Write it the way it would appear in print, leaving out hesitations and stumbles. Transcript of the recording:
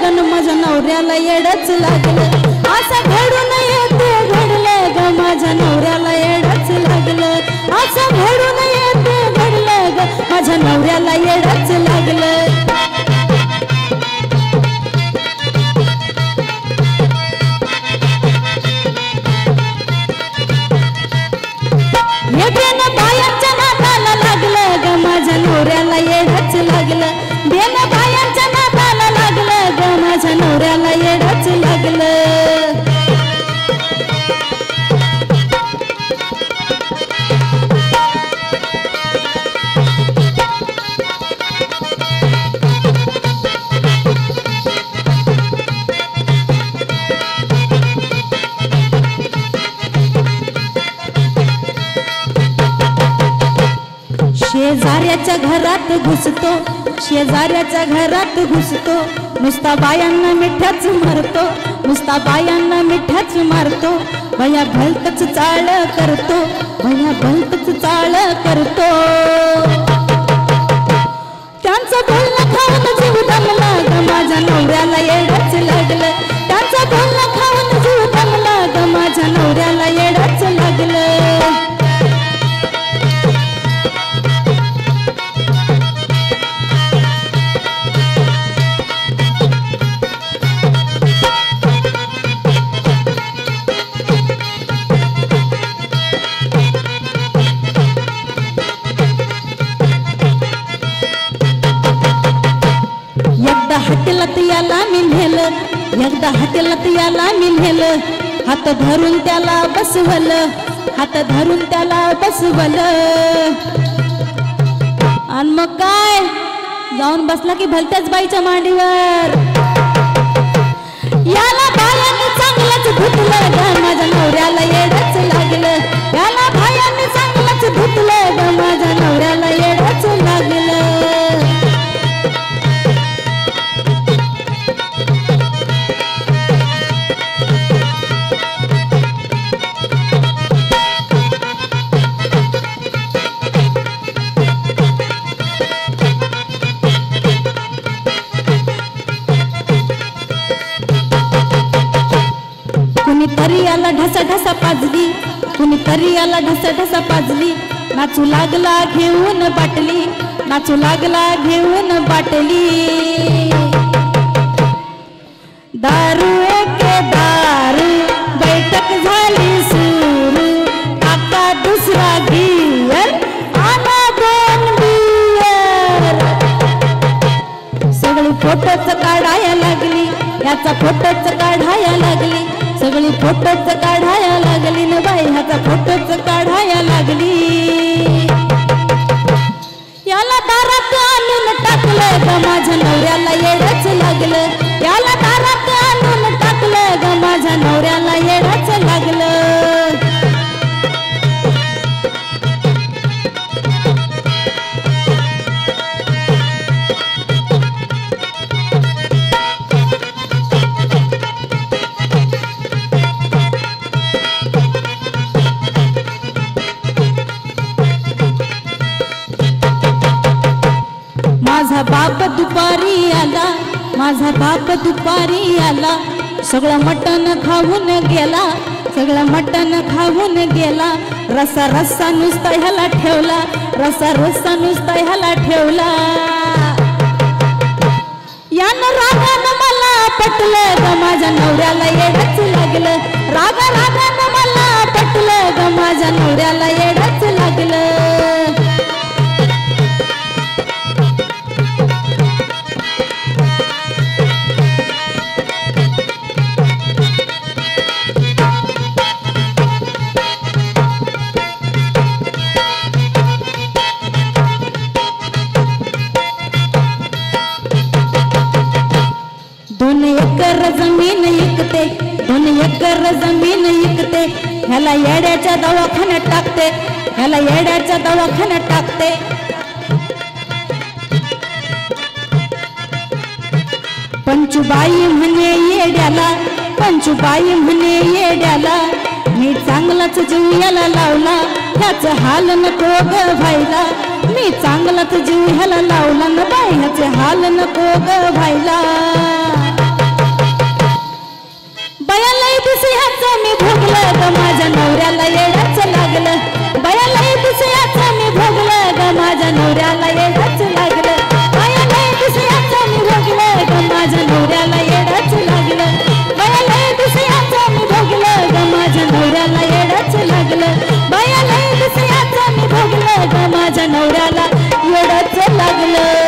गण माझ्या नवऱ्याला येडच लागलं असं घडून येते घडलं ग माझ्या नवऱ्याला येडच लागलं असं घडून येते घडलं ग माझ्या नवऱ्याला येडच लागलं बेन बायांच्या नादाला लागलं ग माझ्या नवऱ्याला येडच लागलं बेन बायांच्या नादाला लागलं ग माझ्या नवऱ्याला येडच लागलं शेजाऱ्याच्या घरात घुसतो शेजाऱ्याच्या घरात घुसतो नुसता बायांना मिठ्याच मारतो नुसता बायांना मिठ्याच मारतो भया भलतच चाळ करतो भया भलतच चाळ करतो त्यांचं बोलणं खाऊन जीव दमला ग माझ्या नवऱ्याला येडच लागलं त्यांचं बोलणं खाऊन जीव दमला ग माझ्या नवऱ्याला येडच लागलं हॉटेलात याला मी नेलं एकदा हॉटेलात याला मी नेलं हात धरून त्याला बसवलं हात धरून त्याला बसवलं आणि मग काय जाऊन बसला की भलत्याच बाईच्या मांडीवर याला बायांनी चांगलंच धुतलं ग माझ्या नवऱ्याला येडच लागलं याला बायांनी चांगलंच धुतलं ग माझ्या नवऱ्याला येडच लागलं कुणीतरी याला ढसा ढसा पाजली कुणीतरी याला ढसा ढसा पाजली नाचू लागला घेऊन बाटली नाचू लागला घेऊन बाटली दारू एके दारू बैठक झाली सुरू काका दुसरा गियर आना दोन बियर सगळी फोटोच काढायला लागली याचा फोटोच काढायला लागली सगळी फोटोच काढायला लागली न बाई ह्याचा फोटोच काढायला लागली याला दारात आणून टाकलं ग माझ्या नवऱ्याला येडच लागलं याला दारात आणून टाकलं ग माझ्या नवऱ्याला येडच लागलं माझा बाप दुपारी आला माझा बाप दुपारी आला सगळं मटण खाऊन गेला सगळं मटण खाऊन गेला रस्सा रस्सा नुसता ह्याला ठेवला रस्सा रस्सा नुसता ह्याला ठेवला यानं रागानं मला पटलं ग माझ्या नवऱ्याला येडच लागलं रागा रागानं मला पटलं ग माझ्या नवऱ्याला येडच लागलं दोन एकर जमीन विकते दोन एकर जमीन विकते ह्याला येड्याच्या दवाखान्यात टाकते ह्याला येड्याच्या दवाखान्यात टाकते पंचूबाई म्हणे येड्याला पंचूबाई म्हणे येड्याला मी चांगलाच जीव याला लावला ह्याच हाल नको ग व्हायला मी चांगलाच जीव ह्याला लावला न बाई ह्याचे हाल नको ग व्हायला बया लय दुसऱ्याचं मी भोगलं ग माझ्या नवऱ्याला येडच लागलं बया लय दुसऱ्याचं मी भोगलं ग माझ्या नवऱ्याला येडच लागलं बया लय दुसऱ्याचं मी भोगलं ग माझ्या नवऱ्याला येडच लागलं बया लय दुसऱ्याचं मी भोगलं ग माझ्या नवऱ्याला येडच लागलं बया लय दुसऱ्याचं मी भोगलं ग माझ्या नवऱ्याला येडच लागलं